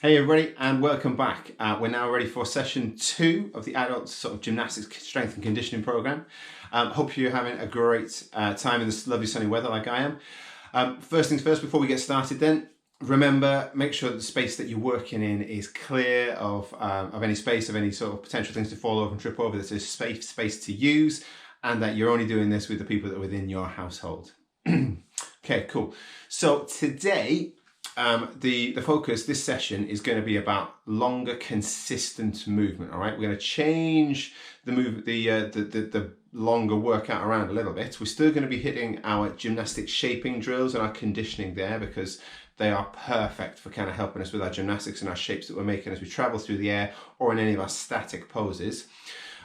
Hey everybody, and welcome back. We're now ready for session 2 of the adult sort of gymnastics strength and conditioning program. Hope you're having a great time in this lovely sunny weather like I am. First things first, before we get started then, remember, make sure that the space that you're working in is clear of any space, of any sort of potential things to fall over and trip over. That there's safe space to use, and that you're only doing this with the people that are within your household. Okay, cool. So today, the focus this session is going to be about longer, consistent movement. All right, we're going to change the longer workout around a little bit. We're still going to be hitting our gymnastic shaping drills and our conditioning there, because they are perfect for kind of helping us with our gymnastics and our shapes that we're making as we travel through the air or in any of our static poses.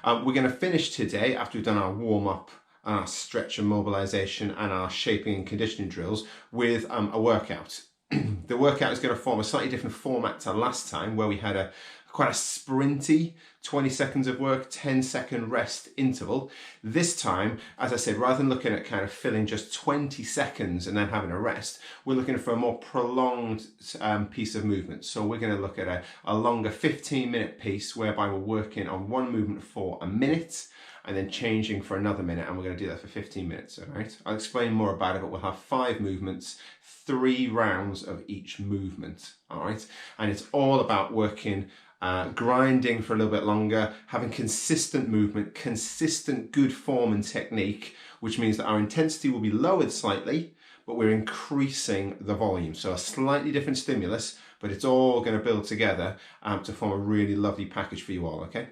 We're going to finish today, after we've done our warm-up and our stretch and mobilization and our shaping and conditioning drills, with a workout. The workout is going to form a slightly different format to last time, where we had quite a sprinty 20 seconds of work, 10-second rest interval. This time, as I said, rather than looking at kind of filling just 20 seconds and then having a rest, we're looking for a more prolonged piece of movement. So we're going to look at a longer 15-minute piece, whereby we're working on one movement for a minute and then changing for another minute, and we're going to do that for 15 minutes, all right? I'll explain more about it, but we'll have 5 movements, 3 rounds of each movement, all right? And it's all about working, grinding for a little bit longer, having consistent movement, consistent good form and technique, which means that our intensity will be lowered slightly, but we're increasing the volume. So a slightly different stimulus, but it's all going to build together to form a really lovely package for you all, okay?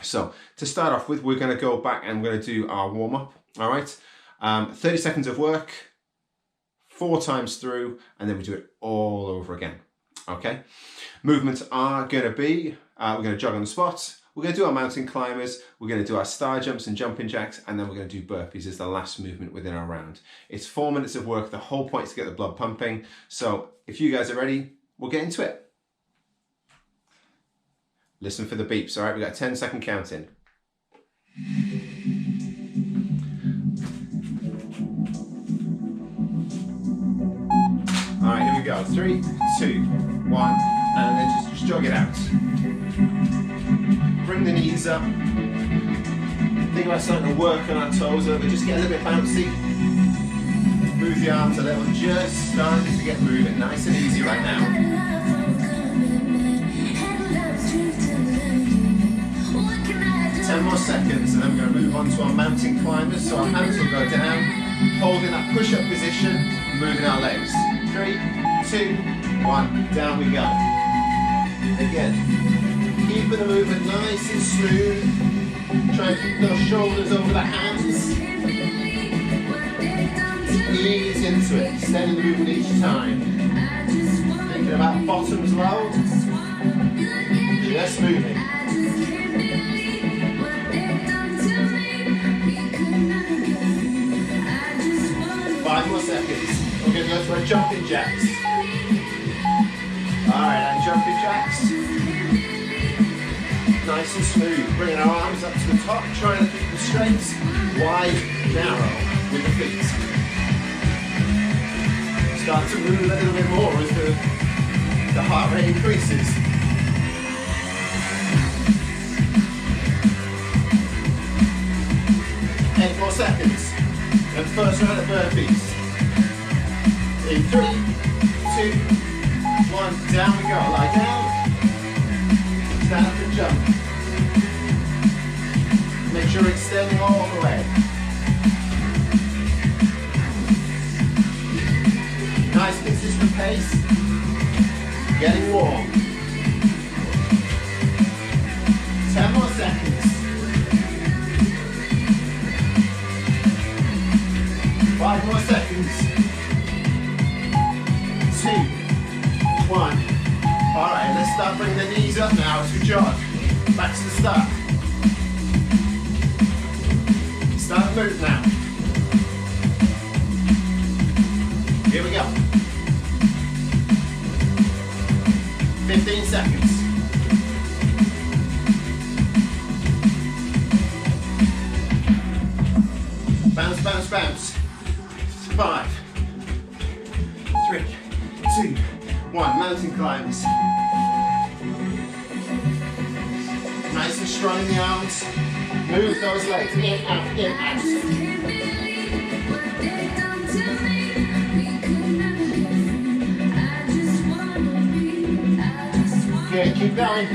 So to start off with, we're going to go back and we're going to do our warm-up, all right? 30 seconds of work, 4 times through, and then we do it all over again, okay? Movements are going to be, we're going to jog on the spot, we're going to do our mountain climbers, we're going to do our star jumps and jumping jacks, and then we're going to do burpees as the last movement within our round. It's 4 minutes of work. The whole point is to get the blood pumping. So if you guys are ready, we'll get into it. Listen for the beeps, all right? We've got a 10-second count in. All right, here we go. 3, 2, 1, and then just jog it out. Bring the knees up. Think about starting to work on our toes a little bit. Just get a little bit bouncy. Move the arms a little. Just starting to get moving. Nice and easy right now. 10 more seconds, and then we're going to move on to our mountain climbers. So our hands will go down, holding that push-up position, moving our legs. 3, 2, 1, down we go. Again, keeping the movement nice and smooth. Try and keep those shoulders over the hands. Ease into it, extending the movement each time. Thinking about bottoms low, just moving. 5 more seconds. We're going to go for a jumping jacks. Alright, and jumping jacks. Nice and smooth. Bringing our arms up to the top, trying to keep them straight, wide, narrow with the feet. Start to move a little bit more as the heart rate increases. 8 more seconds. And first round of burpees. In 3, 2, 1, down we go. Lie down. Stand up and jump. Make sure it's extending all the way. Nice consistent pace. Getting warm. 10 more seconds. 5 more seconds. 2, 1. Alright, let's start bringing the knees up now as we jog. Back to the start. Start to move now. Here we go. 15 seconds. Bounce, bounce, bounce. 5, 3, 2, 1, mountain climbers. Nice and strong in the arms. Move those legs in, out, in, out. Good, keep going.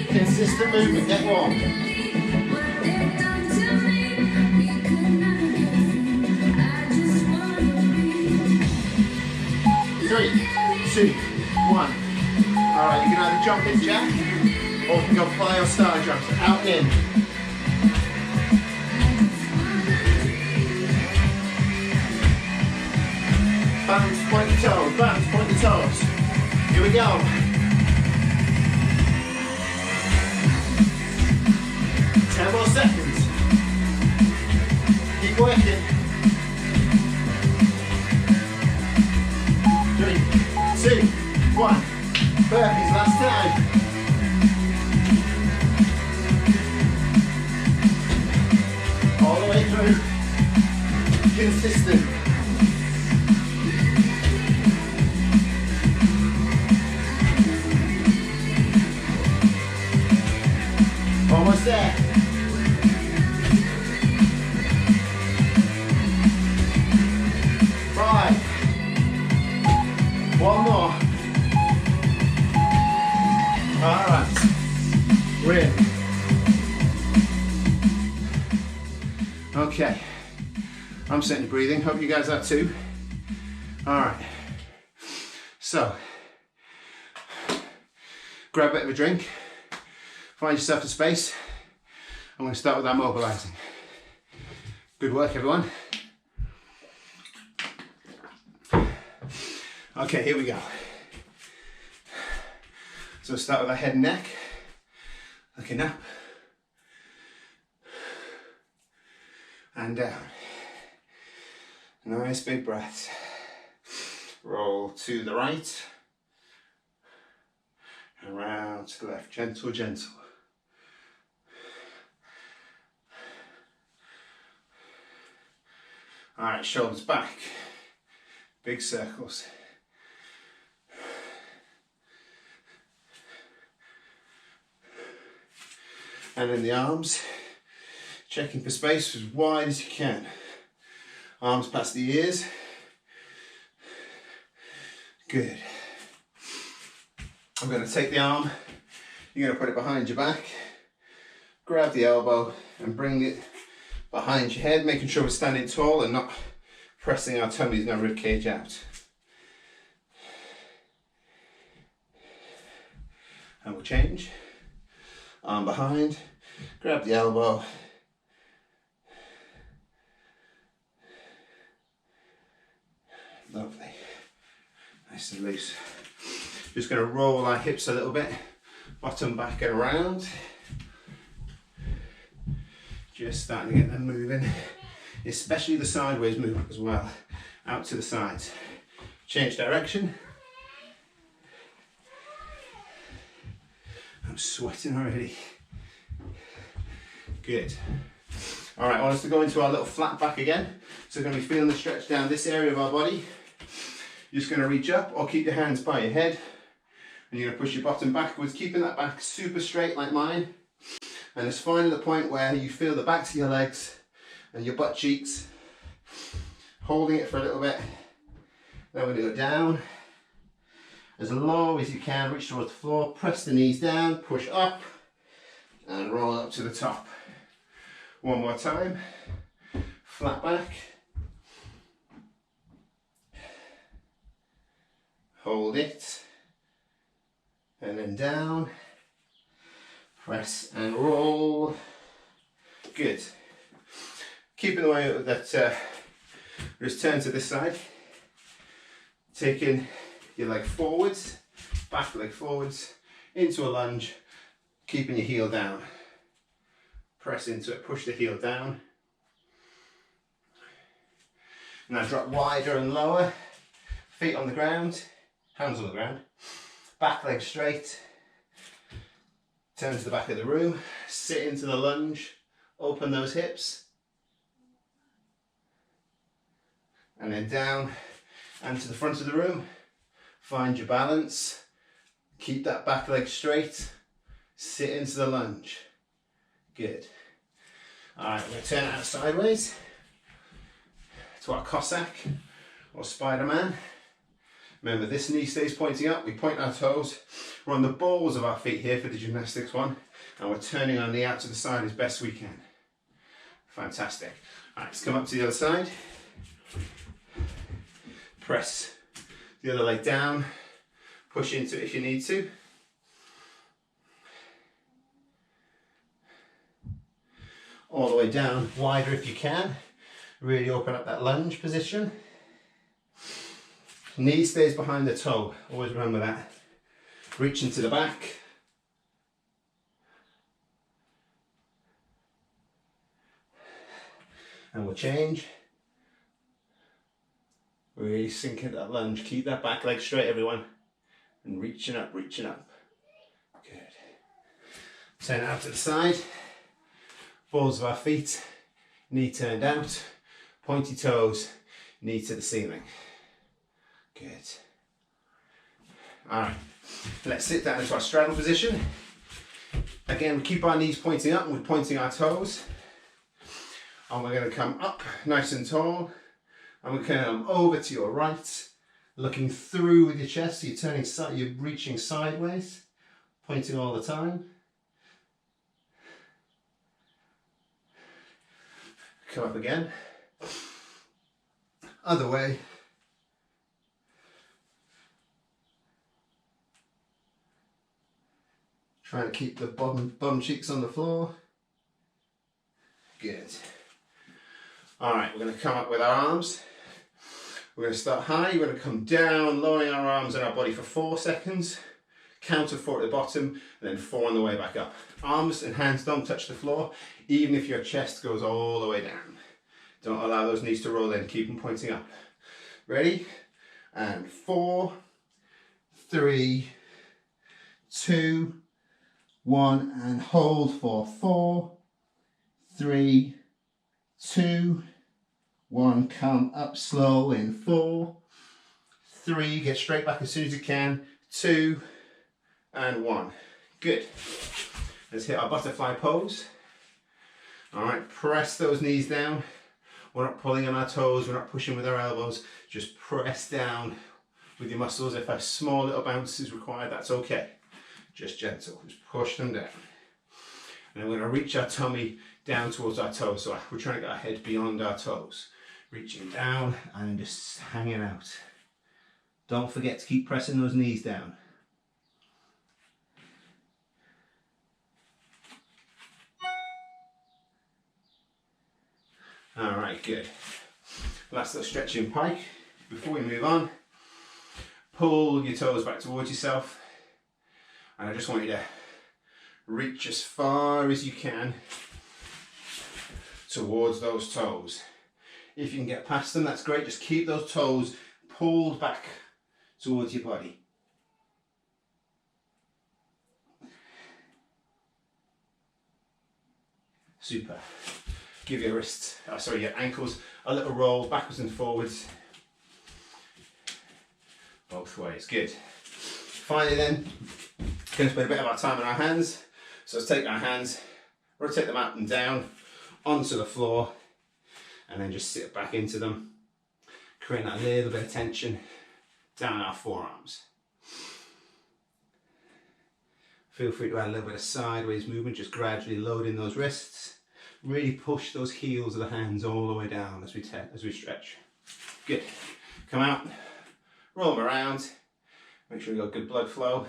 Consistent movement, get warm. 3, 2, 1. Alright, you can either jump in jack, or you can go fly or star jumps. Out and in. Bounce, point your toes, bounce, point your toes. Here we go. More seconds. Keep working. 3, 2, 1. Burpees, last time. All the way through. Consistent. Almost there. 5. 1 more. Alright. We're in. Okay. I'm certainly breathing. Hope you guys are too. Alright. So, grab a bit of a drink. Find yourself a space. I'm going to start with our mobilising. Good work, everyone. Okay, here we go. So start with our head and neck. Looking up. And down. Nice big breaths. Roll to the right. Around to the left. Gentle, gentle. Alright, shoulders back. Big circles. And in the arms, checking for space as wide as you can. Arms past the ears. Good. I'm going to take the arm, you're going to put it behind your back, grab the elbow and bring it behind your head, making sure we're standing tall and not pressing our tummies and our rib cage out. And we'll change. Arm behind, grab the elbow. Lovely. Nice and loose. Just going to roll our hips a little bit, bottom back and around. Just starting to get them moving, especially the sideways movement as well, out to the sides. Change direction. I'm sweating already. Good. All right, I want us to go into our little flat back again. So we're going to be feeling the stretch down this area of our body. You're just going to reach up or keep your hands by your head. And you're going to push your bottom backwards, keeping that back super straight like mine. And it's finding the point where you feel the backs of your legs and your butt cheeks. Holding it for a little bit. Then we're going to go down. As low as you can, reach towards the floor, press the knees down, push up, and roll up to the top. One more time. Flat back. Hold it. And then down. Press and roll. Good. Keeping the way that, just turn to this side. Taking your leg forwards, back leg forwards, into a lunge, keeping your heel down. Press into it, push the heel down. Now drop wider and lower, feet on the ground, hands on the ground, back leg straight, turn to the back of the room, sit into the lunge, open those hips, and then down and to the front of the room, Find your balance. Keep that back leg straight. Sit into the lunge. Good. Alright, we're going to turn it out sideways to our Cossack or Spider-Man. Remember, this knee stays pointing up. We point our toes. We're on the balls of our feet here for the gymnastics one. And we're turning our knee out to the side as best we can. Fantastic. Alright, let's come up to the other side. Press the other leg down. Push into it if you need to. All the way down, wider if you can. Really open up that lunge position. Knee stays behind the toe, always remember that. Reach into the back. And we'll change. Really sink into that lunge. Keep that back leg straight, everyone. And reaching up, reaching up. Good. Turn out to the side. Balls of our feet. Knee turned out. Pointy toes. Knee to the ceiling. Good. Alright. Let's sit down into our straddle position. Again, we keep our knees pointing up and we're pointing our toes. And we're going to come up nice and tall. And we're going to come over to your right, looking through with your chest. So you're turning, you're reaching sideways, pointing all the time. Come up again. Other way. Trying to keep the bum cheeks on the floor. Good. All right, we're going to come up with our arms. We're going to start high. We're going to come down, lowering our arms and our body for 4 seconds. Count to 4 at the bottom, and then 4 on the way back up. Arms and hands don't touch the floor, even if your chest goes all the way down. Don't allow those knees to roll in. Keep them pointing up. Ready? And 4, 3, 2, 1, and hold for 4, 3, 2, 1. Come up slow in 4, 3. Get straight back as soon as you can. 2, and 1. Good. Let's hit our butterfly pose. All right, press those knees down. We're not pulling on our toes. We're not pushing with our elbows. Just press down with your muscles. If a small little bounce is required, that's okay. Just gentle. Just push them down. And then we're going to reach our tummy down towards our toes. So we're trying to get our head beyond our toes. Reaching down and just hanging out. Don't forget to keep pressing those knees down. All right, good. Last little stretching pike. Before we move on, pull your toes back towards yourself. And I just want you to reach as far as you can towards those toes. If you can get past them, that's great. Just keep those toes pulled back towards your body. Super. Give your wrists, your ankles a little roll backwards and forwards. Both ways, good. Finally then, going to spend a bit of our time on our hands. So let's take our hands, rotate them up and down onto the floor, and then just sit back into them, creating that little bit of tension down our forearms. Feel free to add a little bit of sideways movement, just gradually loading those wrists. Really push those heels of the hands all the way down as we stretch. Good. Come out, roll them around, make sure we've got good blood flow,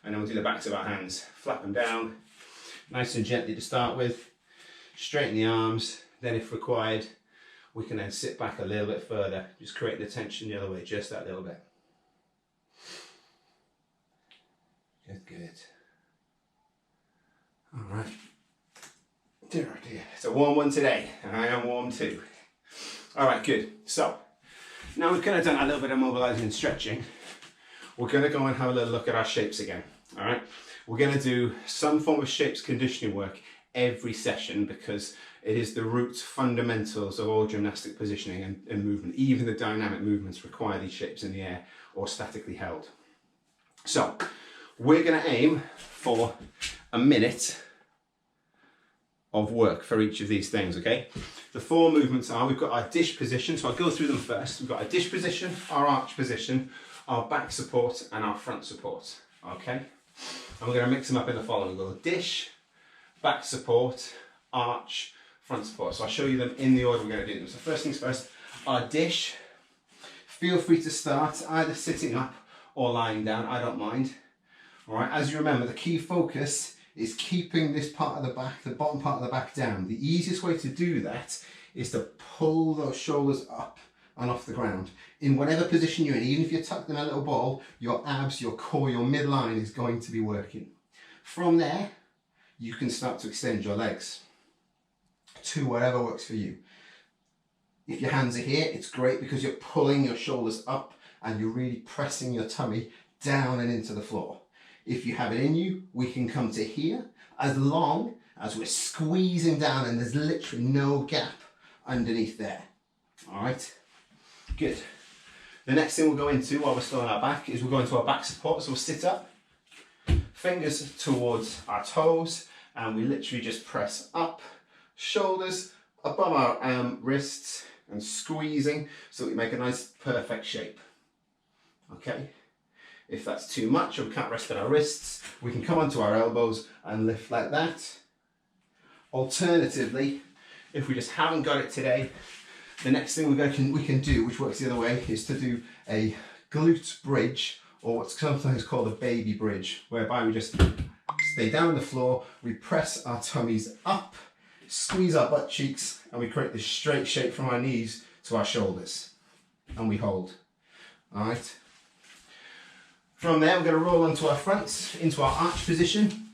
and then we'll do the backs of our hands. Flap them down, nice and gently to start with. Straighten the arms, then if required, we can then sit back a little bit further, just create the tension the other way, just that little bit. Good, good. All right. Dear, oh dear. It's a warm one today, and I am warm too. All right, good. So, now we've kind of done a little bit of mobilizing and stretching. We're going to go and have a little look at our shapes again. All right. We're going to do some form of shapes conditioning work every session because it is the root fundamentals of all gymnastic positioning and movement. Even the dynamic movements require these shapes in the air or statically held. So we're going to aim for a minute of work for each of these things, okay? The 4 movements are, we've got our dish position, so I'll go through them first. We've got our dish position, our arch position, our back support, and our front support, okay? And we're going to mix them up in the following. We'll go dish, back support, arch, front support. So I'll show you them in the order we're going to do them. So first things first, our dish. Feel free to start either sitting up or lying down, I don't mind. All right, as you remember, the key focus is keeping this part of the back, the bottom part of the back down. The easiest way to do that is to pull those shoulders up and off the ground. In whatever position you're in, even if you're tucked in a little ball, your abs, your core, your midline is going to be working. From there, you can start to extend your legs to whatever works for you. If your hands are here, it's great because you're pulling your shoulders up and you're really pressing your tummy down and into the floor. If you have it in you, we can come to here as long as we're squeezing down and there's literally no gap underneath there. All right, good. The next thing we'll go into while we're still on our back is we'll go into our back support. So we'll sit up, fingers towards our toes, and we literally just press up, shoulders above our wrists and squeezing so that we make a nice perfect shape. Okay. If that's too much or we can't rest on our wrists, we can come onto our elbows and lift like that. Alternatively, if we just haven't got it today, the next thing we can do, which works the other way, is to do a glute bridge, or what's sometimes called a baby bridge, whereby we just stay down on the floor, we press our tummies up, squeeze our butt cheeks, and we create this straight shape from our knees to our shoulders, and we hold. All right. From there, we're going to roll onto our fronts, into our arch position.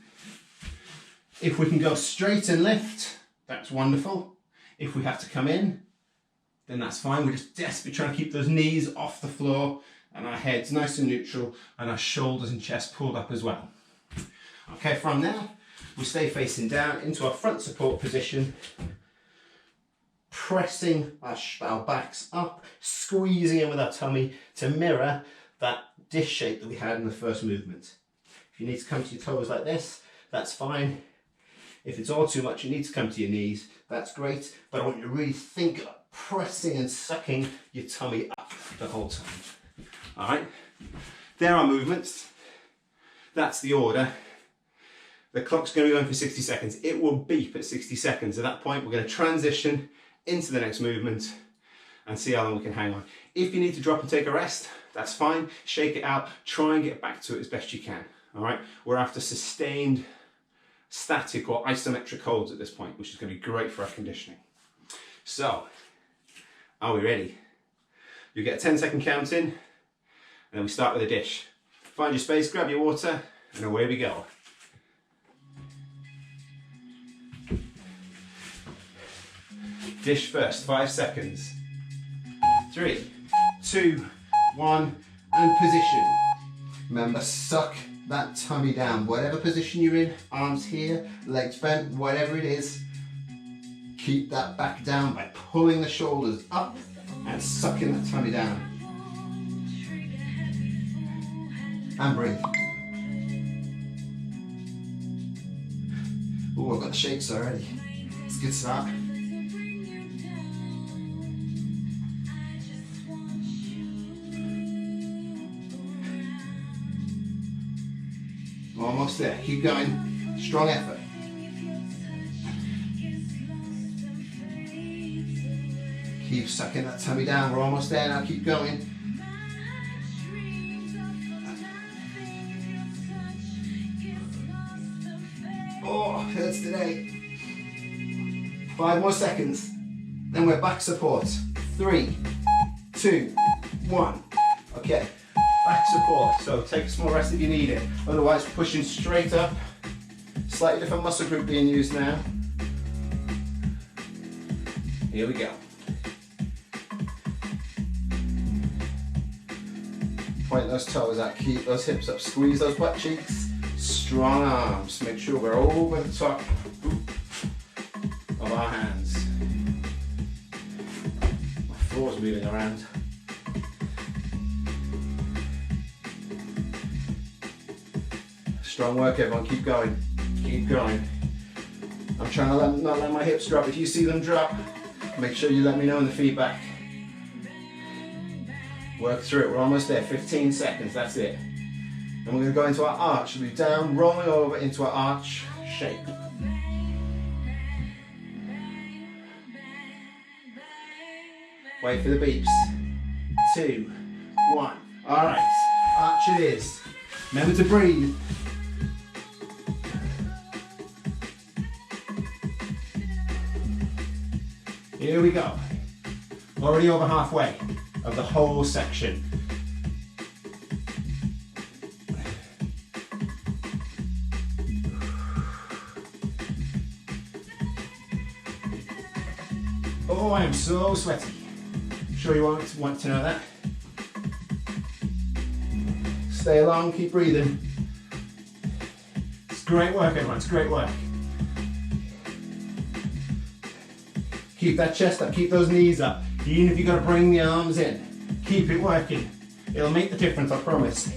If we can go straight and lift, that's wonderful. If we have to come in, then that's fine. We're just desperately trying to keep those knees off the floor and our heads nice and neutral and our shoulders and chest pulled up as well. Okay, from there, we stay facing down into our front support position, pressing our backs up, squeezing in with our tummy to mirror that dish shape that we had in the first movement. If you need to come to your toes like this, that's fine. If it's all too much, you need to come to your knees, that's great. But I want you to really think of pressing and sucking your tummy up the whole time. All right, there are movements. That's the order. The clock's going to be going for 60 seconds. It will beep at 60 seconds. At that point, we're going to transition into the next movement and see how long we can hang on. If you need to drop and take a rest, that's fine. Shake it out. Try and get back to it as best you can. All right. We're after sustained static or isometric holds at this point, which is going to be great for our conditioning. So, are we ready? You get a 10-second count in, and then we start with a dish. Find your space, grab your water, and away we go. Dish first, 5 seconds. 3, 2, 1, and position. Remember, suck that tummy down. Whatever position you're in, arms here, legs bent, whatever it is, keep that back down by pulling the shoulders up and sucking that tummy down. And breathe. Oh, I've got the shakes already. It's a good start. Almost there. Keep going. Strong effort. Keep sucking that tummy down. We're almost there now. Keep going. Oh, hurts today. 5 more seconds. Then we're back support. 3, 2, 1. Okay. Back support, so take a small rest if you need it. Otherwise, pushing straight up. Slightly different muscle group being used now. Here we go. Point those toes out, keep those hips up, squeeze those butt cheeks. Strong arms, make sure we're over the top. our hands. My floor's moving around. Strong work, everyone. Keep going. Keep going. I'm trying to not let my hips drop. If you see them drop, make sure you let me know in the feedback. Work through it. We're almost there. 15 seconds. That's it. And we're going to go into our arch. We'll be down, rolling over into our arch shape. Wait for the beeps. 2, 1. All right. Arch it is. Remember to breathe. Here we go. Already over halfway of the whole section. Oh, I am so sweaty. I'm sure you want to know that. Stay along, keep breathing. It's great work, everyone, it's great work. Keep that chest up, keep those knees up. Even if you've got to bring the arms in, keep it working. It'll make the difference, I promise.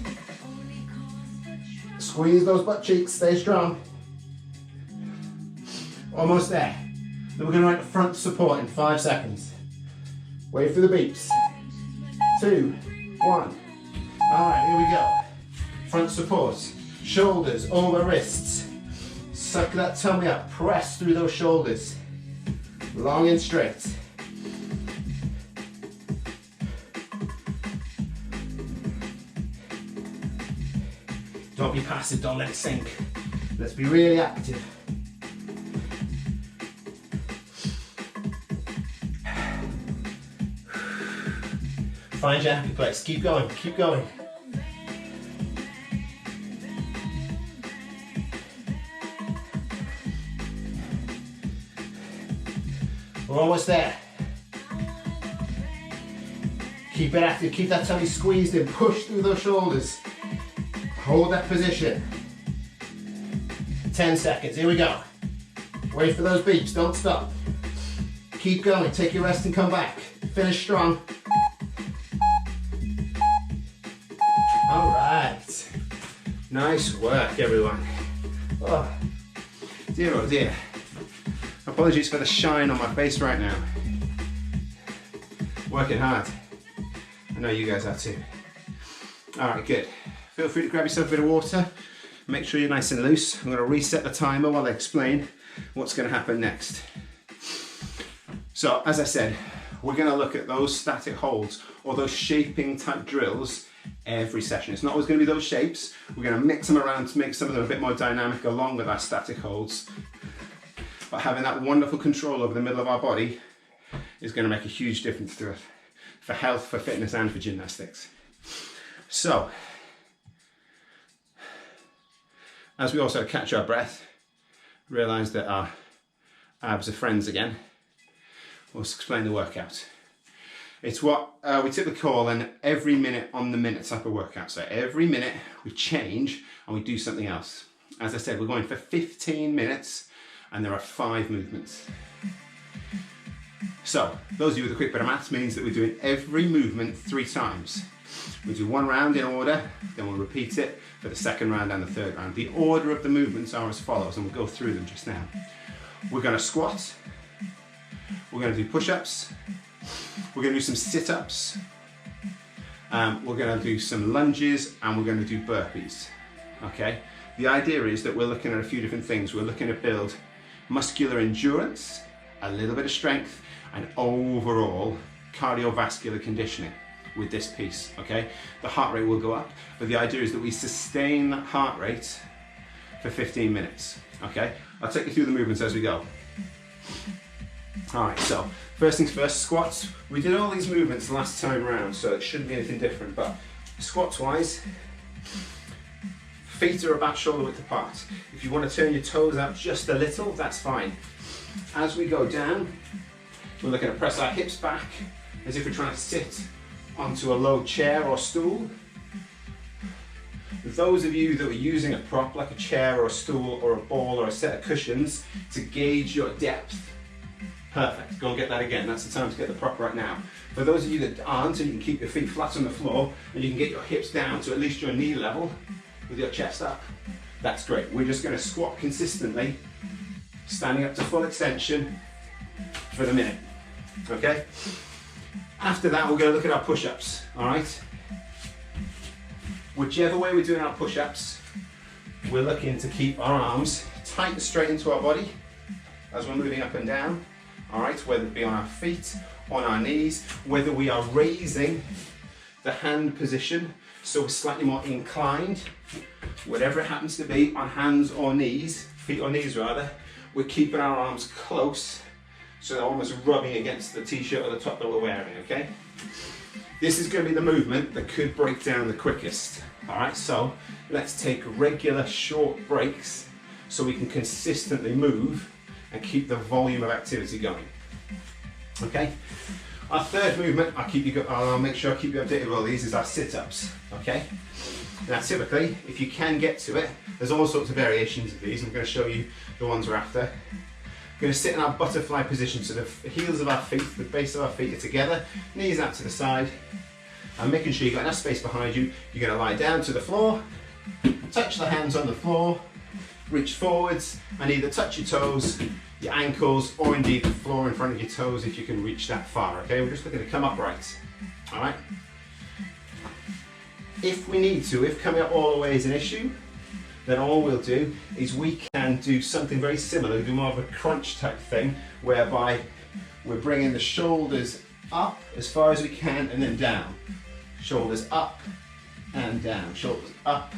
Squeeze those butt cheeks, stay strong. Almost there. Then we're going to write front support in 5 seconds. Wait for the beeps. 2, 1. Alright, here we go. Front support. Shoulders over wrists. Suck that tummy up. Press through those shoulders. Long and straight. Don't be passive, don't let it sink. Let's be really active. Find your happy place. Keep going, keep going. We're almost there. Keep it active, keep that tummy squeezed in, push through those shoulders. Hold that position. 10 seconds, here we go. Wait for those beeps, don't stop. Keep going, take your rest and come back. Finish strong. All right. Nice work, everyone. Oh dear. Apologies for the shine on my face right now. Working hard. I know you guys are too. All right, good. Feel free to grab yourself a bit of water. Make sure you're nice and loose. I'm going to reset the timer while I explain what's going to happen next. So, as I said, we're going to look at those static holds or those shaping type drills every session. It's not always going to be those shapes. We're going to mix them around to make some of them a bit more dynamic along with our static holds. But having that wonderful control over the middle of our body is going to make a huge difference to it for health, for fitness, and for gymnastics. So, as we also catch our breath, realize that our abs are friends again, let's explain the workout. It's what we typically call an every minute on the minute type of workout. So every minute we change and we do something else. As I said, we're going for 15 minutes and there are 5 movements. So those of you with a quick bit of maths means that we're doing every movement 3 times. We do 1 round in order, then we'll repeat it for the 2nd round and the 3rd round. The order of the movements are as follows, and we'll go through them just now. We're going to squat, we're going to do push-ups, we're going to do some sit-ups, we're going to do some lunges, and we're going to do burpees. Okay? The idea is that we're looking at a few different things. We're looking to build muscular endurance, a little bit of strength, and overall cardiovascular conditioning with this piece, okay? The heart rate will go up, but the idea is that we sustain that heart rate for 15 minutes, okay? I'll take you through the movements as we go. All right, so first things first, squats. We did all these movements last time around, so it shouldn't be anything different, but squats-wise, feet are about shoulder width apart. If you want to turn your toes out just a little, that's fine. As we go down, we're looking to press our hips back as if we're trying to sit onto a low chair or stool. Those of you that are using a prop like a chair or a stool or a ball or a set of cushions to gauge your depth, Perfect. Go and get that again. That's the time to get the prop right now. For those of you that aren't, and you can keep your feet flat on the floor and you can get your hips down to at least your knee level with your chest up, that's great. We're just going to squat consistently, standing up to full extension for the minute. Okay? After that, we're going to look at our push-ups. All right? Whichever way we're doing our push-ups, we're looking to keep our arms tight and straight into our body as we're moving up and down. All right, whether it be on our feet, on our knees, whether we are raising the hand position so we're slightly more inclined, whatever it happens to be, on hands or knees, feet or knees rather, we're keeping our arms close so they're almost rubbing against the t-shirt or the top that we're wearing, okay? This is going to be the movement that could break down the quickest. All right, so let's take regular short breaks so we can consistently move and keep the volume of activity going. Okay, our third movement, I'll make sure I keep you updated with all these, is our sit-ups. Okay, now typically, if you can get to it, there's all sorts of variations of these. I'm going to show you the ones we're after. We're going to sit in our butterfly position, so the heels of our feet, the base of our feet are together, knees out to the side, and making sure you've got enough space behind you. You're going to lie down to the floor, touch the hands on the floor, reach forwards, and either touch your toes, your ankles, or indeed the floor in front of your toes if you can reach that far, okay? We're just looking to come upright, all right? If we need to, if coming up all the way is an issue, then all we'll do is we can do something very similar, do more of a crunch type thing, whereby we're bringing the shoulders up as far as we can and then down. Shoulders up and down, shoulders up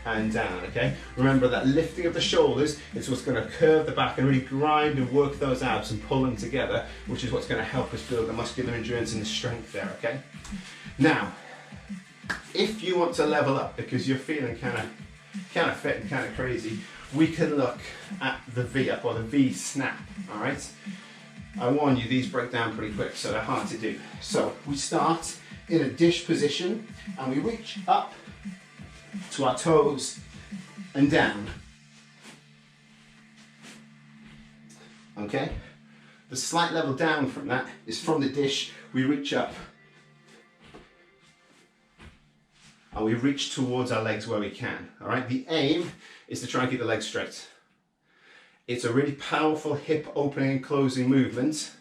and down, okay? Remember that lifting of the shoulders is what's going to curve the back and really grind and work those abs and pull them together, which is what's going to help us build the muscular endurance and the strength there, okay? Now, if you want to level up because you're feeling kind of fit and kind of crazy, we can look at the V-up or the V-snap, all right? I warn you, these break down pretty quick, so they're hard to do. So we start in a dish position and we reach up to our toes and down. Okay? The slight level down from that is from the dish, we reach up and we reach towards our legs where we can. All right? The aim is to try and keep the legs straight. It's a really powerful hip opening and closing movement,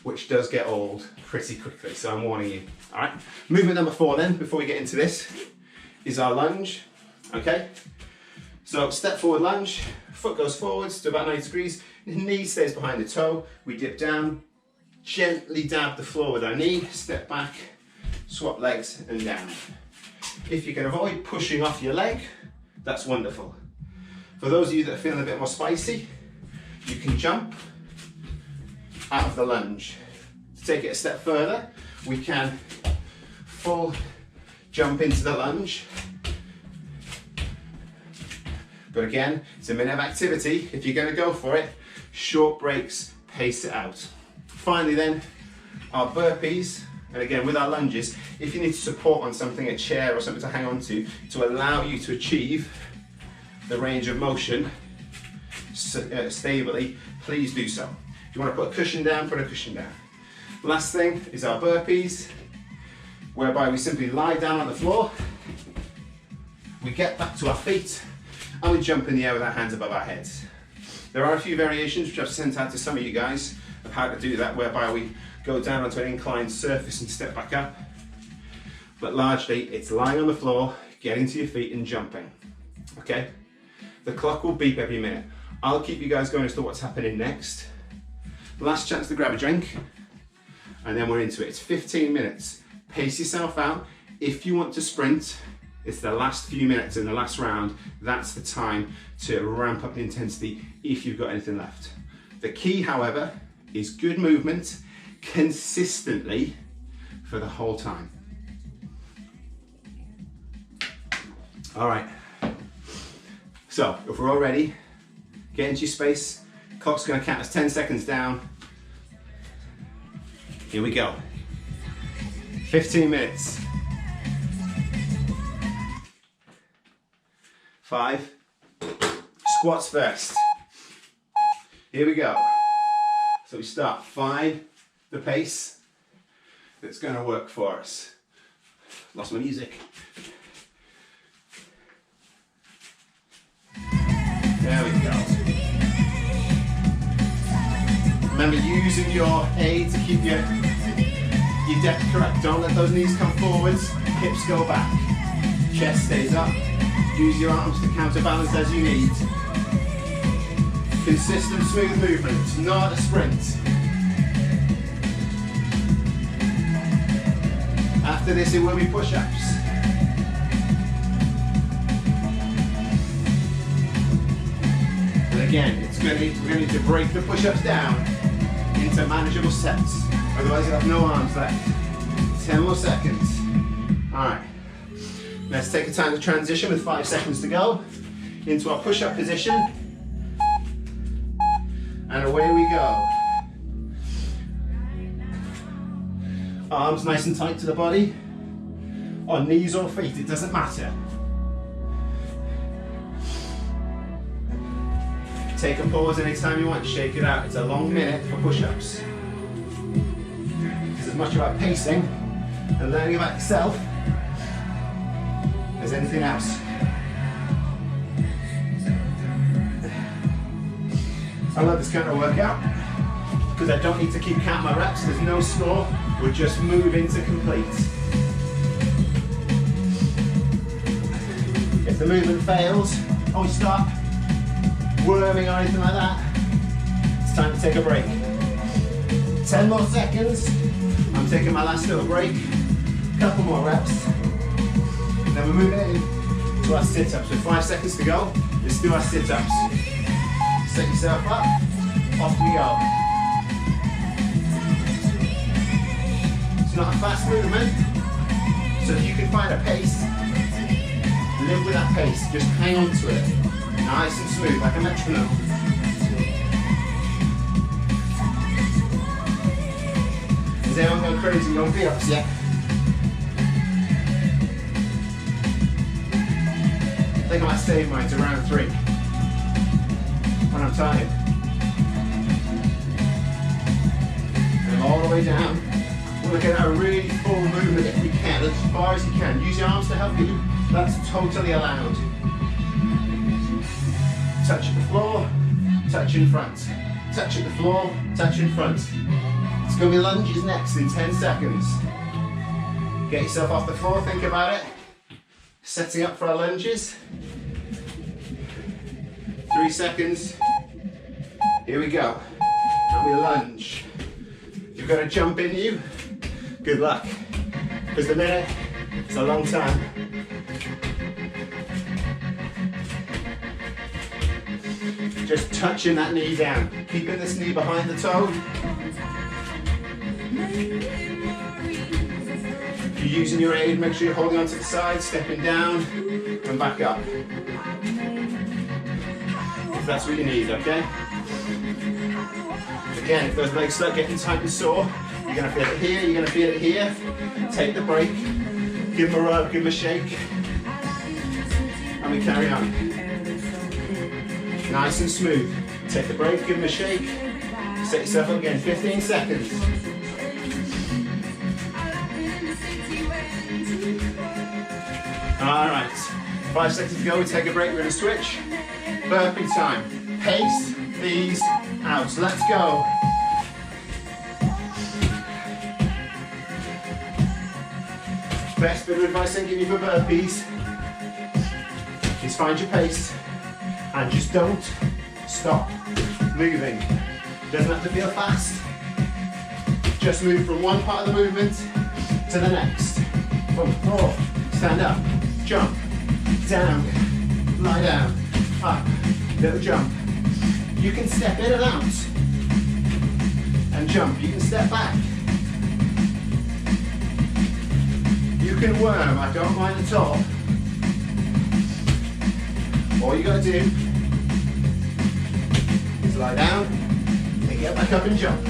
which does get old pretty quickly, so I'm warning you. All right? Movement number 4 then, before we get into this, is our lunge, okay? So step forward lunge, foot goes forwards to about 90 degrees, knee stays behind the toe, we dip down, gently dab the floor with our knee, step back, swap legs and down. If you can avoid pushing off your leg, that's wonderful. For those of you that are feeling a bit more spicy, you can jump out of the lunge. To take it a step further, we can full jump into the lunge. But again, it's a minute of activity. If you're going to go for it, short breaks, pace it out. Finally then, our burpees, and again with our lunges, if you need support on something, a chair or something to hang on to allow you to achieve the range of motion stably, please do so. If you want to put a cushion down, put a cushion down. Last thing is our burpees, whereby we simply lie down on the floor, we get back to our feet, and we jump in the air with our hands above our heads. There are a few variations which I've sent out to some of you guys of how to do that, whereby we go down onto an inclined surface and step back up. But largely, it's lying on the floor, getting to your feet and jumping, okay? The clock will beep every minute. I'll keep you guys going as to what's happening next. Last chance to grab a drink, and then we're into it. It's 15 minutes. Pace yourself out. If you want to sprint, it's the last few minutes in the last round. That's the time to ramp up the intensity if you've got anything left. The key, however, is good movement consistently for the whole time. All right. So if we're all ready, get into your space. Clock's going to count us 10 seconds down. Here we go. 15 minutes. 5. Squats first. Here we go. So we start, find the pace that's going to work for us. Lost my music. There we go. Remember using your aid to keep your depth correct. Don't let those knees come forwards, hips go back. Chest stays up. Use your arms to counterbalance as you need. Consistent, smooth movement, not a sprint. After this, it will be push-ups. And again, we're going to need to break the push-ups down into manageable sets. Otherwise, you'll have no arms left. 10 more seconds. All right. Let's take a time to transition with 5 seconds to go into our push-up position. And away we go. Arms nice and tight to the body. On knees or feet, it doesn't matter. Take a pause anytime you want, shake it out. It's a long minute for push-ups. It's as much about pacing and learning about yourself as anything else. I love this kind of workout because I don't need to keep counting my reps. There's no score. We're just moving to complete. If the movement fails, or we stop worming or anything like that, it's time to take a break. 10 more seconds. I'm taking my last little break. Couple more reps. And then we're moving in to our sit-ups. With 5 seconds to go, let's do our sit-ups. Set yourself up. Off we go. It's not a fast movement, so if you can find a pace, live with that pace. Just hang on to it. Nice and smooth, like a metronome. Is anyone going crazy on V-ups yet? I think I might save mine to round 3 when I'm tired. And all the way down. We're looking at a really full movement if we can, as far as you can. Use your arms to help you. That's totally allowed. Touch at the floor, touch in front. Touch at the floor, touch in front. It's going to be lunges next in 10 seconds. Get yourself off the floor, think about it. Setting up for our lunges. 3 seconds. Here we go. And we lunge. If you've got a jump in you, good luck. Because the minute, it's a long time. Just touching that knee down. Keeping this knee behind the toe. If you're using your aid, make sure you're holding onto the side, stepping down and back up. If that's what you need, okay? Again, if those legs start getting tight and sore, you're going to feel it here, you're going to feel it here. Take the break, give them a rub, give them a shake, and we carry on. Nice and smooth. Take the break, give them a shake, set yourself up again, 15 seconds. Alright, 5 seconds to go, we take a break, we're going to switch. Burpee time. Pace these out. So let's go. Best bit of advice I can give you for burpees is find your pace and just don't stop moving. Doesn't have to feel fast. Just move from one part of the movement to the next. From the floor, stand up, jump, down, lie down, up, little jump. You can step in and out and jump. You can step back. You can worm, I don't mind at all. All you gotta do is lie down and get back up and jump.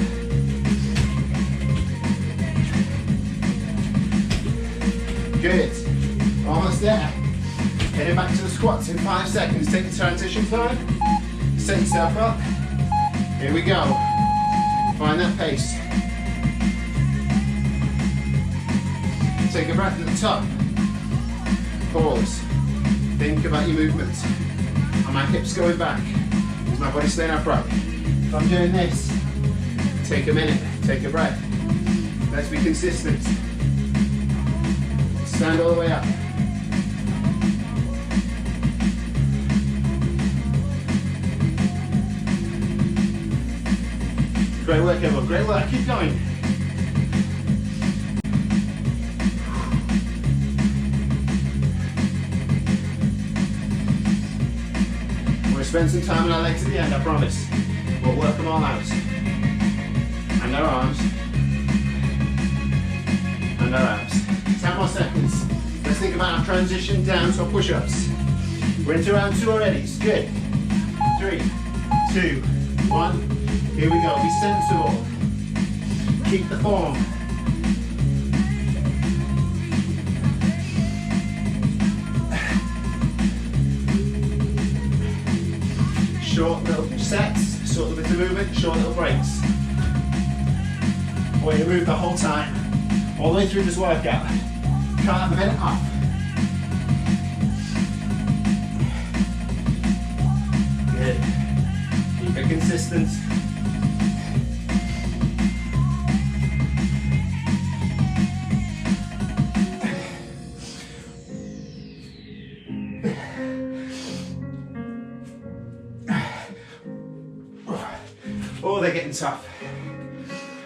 Good. Almost there. Heading back to the squats in 5 seconds. Take the transition time. Set yourself up. Here we go. Find that pace. Take a breath at the top. Pause. Think about your movement. Are my hips going back? Is my body staying upright? If I'm doing this, take a minute, take a breath. Let's be consistent. Stand all the way up. Great work, everyone. Great work. Keep going. We're going to spend some time on our legs at the end, I promise. We'll work them all out. And our arms. And our abs. 10 more seconds. Let's think about our transition down to our push-ups. We're into round 2 already. It's good. 3, 2, 1. Here we go. Be sensible. Keep the form. Short little sets, short little bit of movement, short little breaks. Or you move the whole time, all the way through this workout. Can't have a minute off. Good. Keep it consistent. Oh, they're getting tough.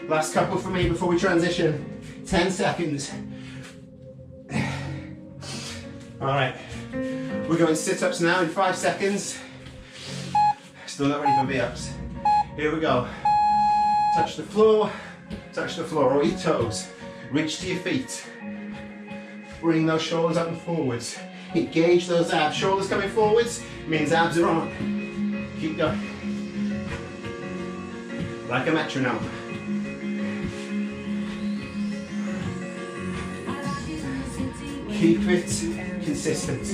Last couple for me before we transition. 10 seconds. All right, we're going sit-ups now in 5 seconds. Still not ready for V-ups. Here we go. Touch the floor or your toes. Reach to your feet. Bring those shoulders up and forwards. Engage those abs. Shoulders coming forwards means abs are on. Keep going. Like a metronome. Keep it consistent.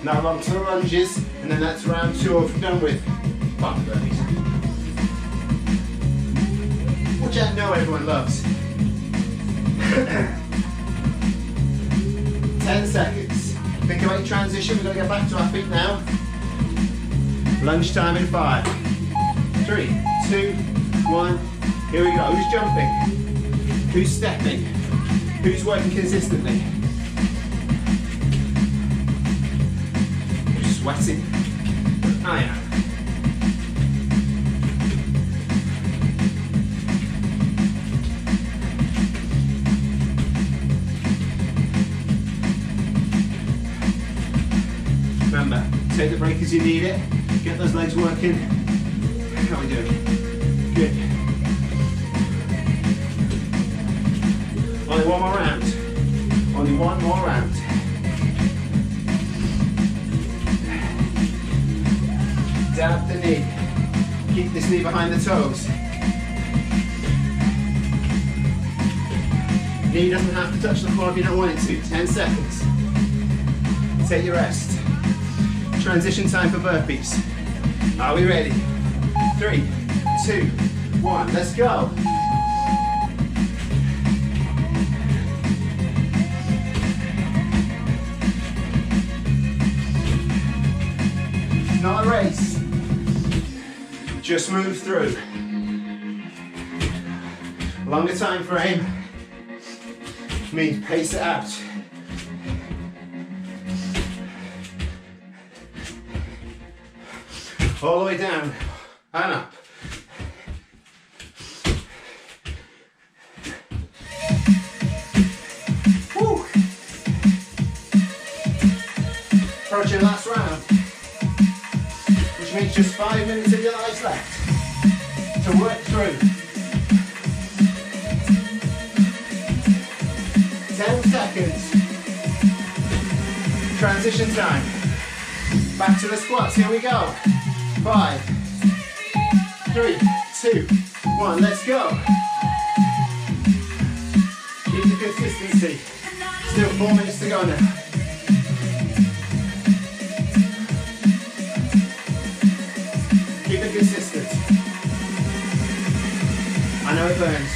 Now along to the lunges, and then that's round 2 of done with button burpees. Which I know everyone loves. 10 seconds. Think about your transition. We're going to get back to our feet now. Lunge time in 5, 3, 2, 1. Here we go. Who's jumping? Who's stepping? Who's working consistently? Who's sweating? I am. Remember, take the break as you need it. Get those legs working. How are we doing? Good. Only one more round. Only one more round. Dab the knee. Keep this knee behind the toes. Knee doesn't have to touch the floor if you don't want it to. 10 seconds. Take your rest. Transition time for burpees. Are we ready? 3, 2, 1, let's go. Not a race. Just move through. Longer time frame means pace it out. All the way down and up. Woo. Approaching last round, which means just 5 minutes of your lives left to work through. 10 seconds. Transition time. Back to the squats, here we go. 5, 3, 2, 1, let's go. Keep the consistency. Still 4 minutes to go now. Keep it consistent. I know it burns.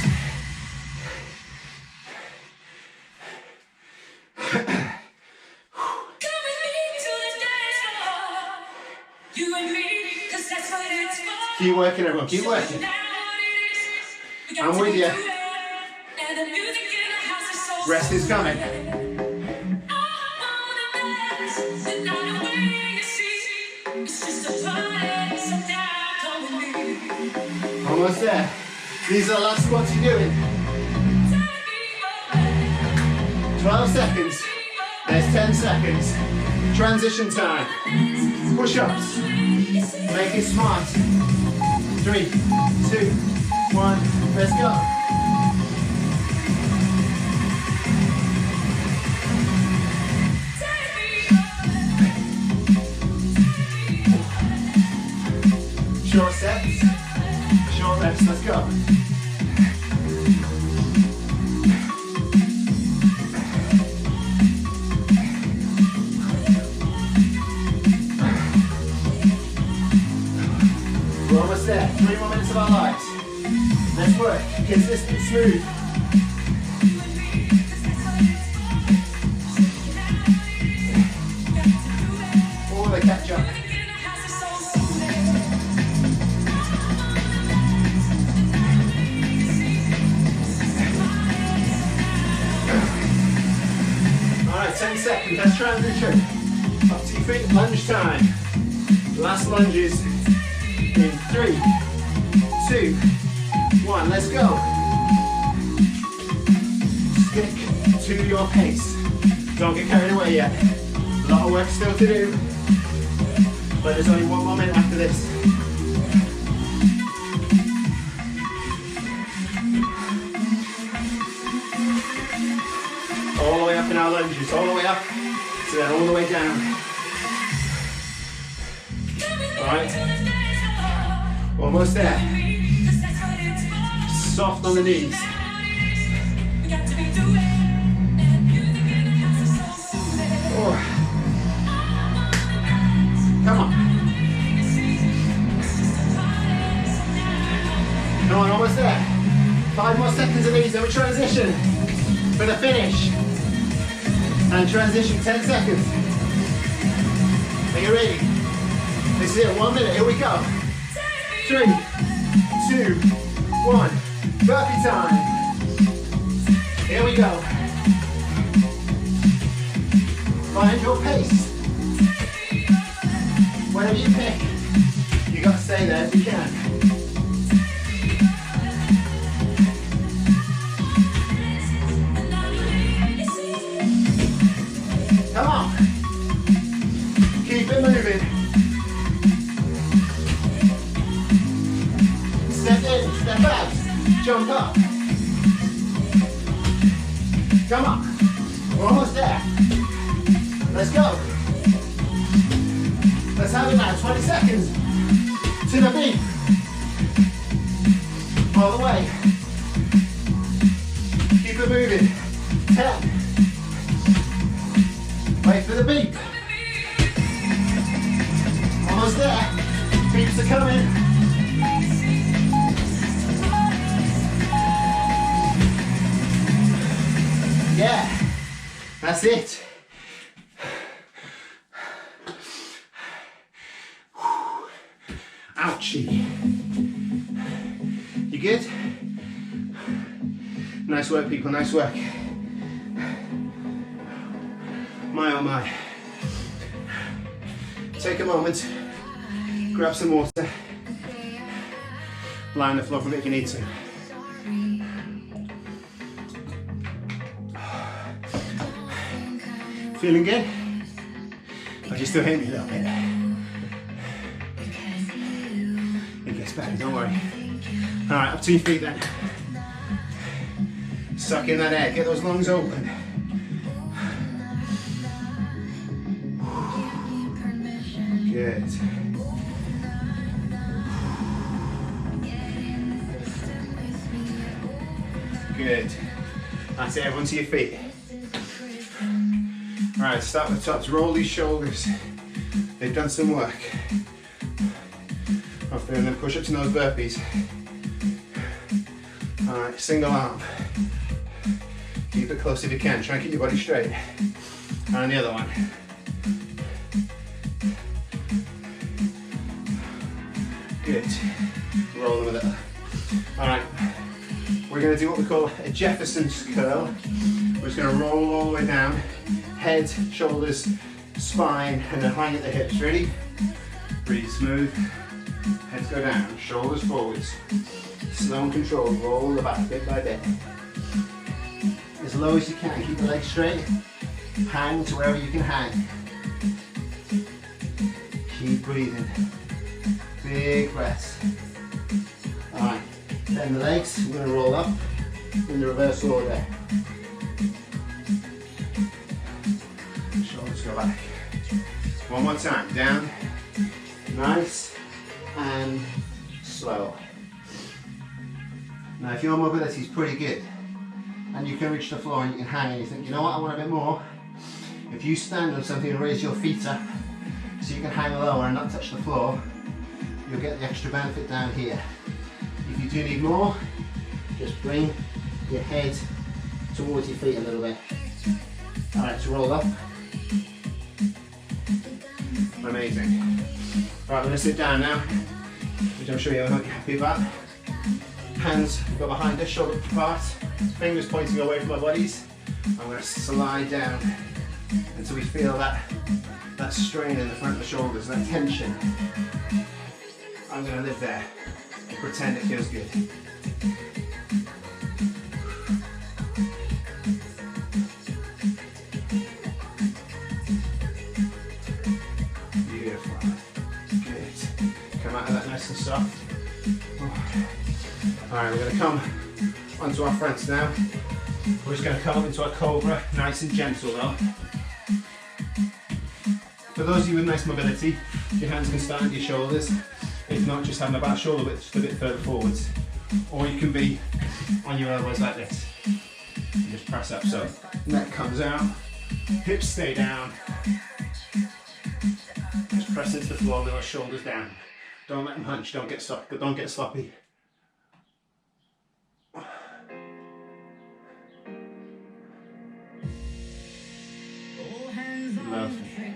Keep working, everyone. Keep working. I'm with you. Rest is coming. Almost there. These are the last squats you're doing. 12 seconds. There's 10 seconds. Transition time. Push-ups. Make it smart. 3, 2, 1. Let's go. Short sets, short reps, let's go. We're almost there, 3 more minutes of our lives. Let's work, consistent, smooth. All the catch up. Alright, 10 seconds, let's transition. Up to your feet, lunge time. Last lunges in 3, 2, 1, let's go. Stick to your pace. Don't get carried away yet. A lot of work still to do, but there's only 1 more minute after this. All the way up in our lunges, all the way up, so then all the way down. Alright, almost there. Soft on the knees. Oh. Come on. Come on, almost there. 5 more seconds of these, then we transition for the finish. And transition, 10 seconds. Are you ready? This is it, 1 minute, here we go. 3, 2, 1. Burpee time. Here we go. Find your pace. Whatever you pick, you got to stay there if you can. Come on. Keep it moving. Step in, step out, jump up. Come on. We're almost there. Let's go. Let's have it now, 20 seconds. To the beat. All the way. Keep it moving. 10. Wait for the beep. Almost there. Beeps are coming. Yeah, that's it. Ouchie. You good? Nice work, people, nice work. My oh my. Take a moment, grab some water, lie on the floor for a bit if you need to. Feeling good? Or do you still hate me a little bit? It gets better, don't worry. Alright, up to your feet then. Suck in that air, get those lungs open. Good. Good. That's it, everyone to your feet. Alright, start with the tops, roll these shoulders. They've done some work. After doing them push-ups and those burpees. Alright, single arm. Keep it close if you can, try and keep your body straight. And the other one. Good. Roll them with it. Alright, we're going to do what we call a Jefferson's curl. We're just going to roll all the way down, head, shoulders, spine, and then hang at the hips. Ready? Breathe smooth. Heads go down, shoulders forwards. Slow and controlled, roll the back bit by bit. As low as you can, keep the legs straight. Hang to wherever you can hang. Keep breathing. Big breaths. Alright, bend the legs, we're going to roll up in the reverse order. Shoulders go back. One more time, down, nice and slow. Now if your mobility is pretty good and you can reach the floor and you can hang and you think, you know what, I want a bit more, if you stand on something and raise your feet up so you can hang lower and not touch the floor, you'll get the extra benefit down here. If you do need more, just bring your head towards your feet a little bit. Alright, so roll up. Amazing. Alright, I'm going to sit down now, which I'm sure you're happy about. Hands go behind us, shoulder apart, fingers pointing away from our bodies. I'm going to slide down until we feel that strain in the front of the shoulders, that tension. I'm going to live there and pretend it feels good. Beautiful. Good. Come out of that nice and soft. Alright, we're going to come onto our fronts now. We're just going to come up into our cobra, nice and gentle though. For those of you with nice mobility, your hands can start at your shoulders. If not, just have them about shoulder width a bit further forwards. Or you can be on your elbows like this. And just press up, so neck comes out, hips stay down. Just press into the floor with our shoulders down. Don't let them hunch, don't get sloppy. Lovely.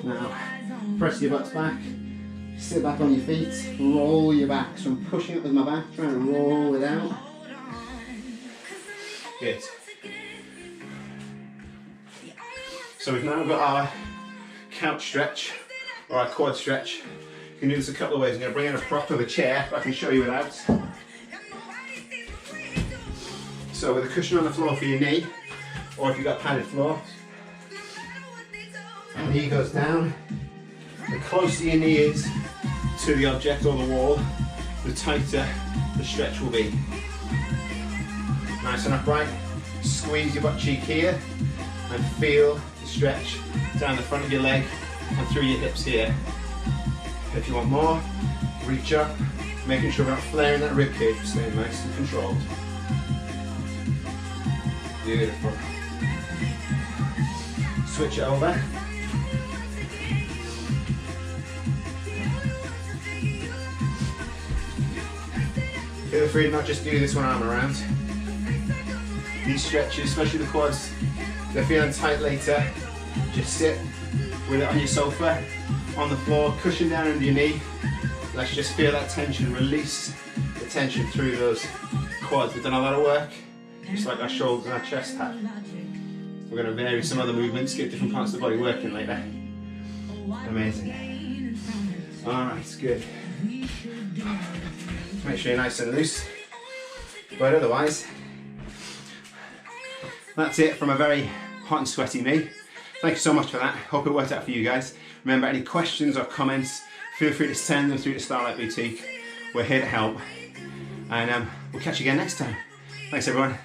Now, press your butts back, sit back on your feet, roll your back. So I'm pushing up with my back, trying to roll it out. Good. So we've now got our couch stretch, or our quad stretch. You can do this a couple of ways. I'm going to bring in a prop of a chair, but I can show you without. So with a cushion on the floor for your knee, or if you've got padded floor, and knee goes down. The closer your knee is to the object or the wall, the tighter the stretch will be. Nice and upright. Squeeze your butt cheek here and feel the stretch down the front of your leg and through your hips here. If you want more, reach up, making sure we're not flaring that rib cage, staying nice and controlled. Beautiful. Switch it over. Feel free to not just do this one arm around. These stretches, especially the quads, if they're feeling tight later, just sit with it on your sofa, on the floor, cushion down under your knee. Let's just feel that tension, release the tension through those quads. We've done a lot of work, just like our shoulders and our chest have. We're going to vary some other movements, get different parts of the body working later. Amazing. Alright, good. Make sure you're nice and loose. But otherwise, that's it from a very hot and sweaty me. Thank you so much for that. Hope it worked out for you guys. Remember, any questions or comments, feel free to send them through to Starlight Boutique. We're here to help. And we'll catch you again next time. Thanks everyone.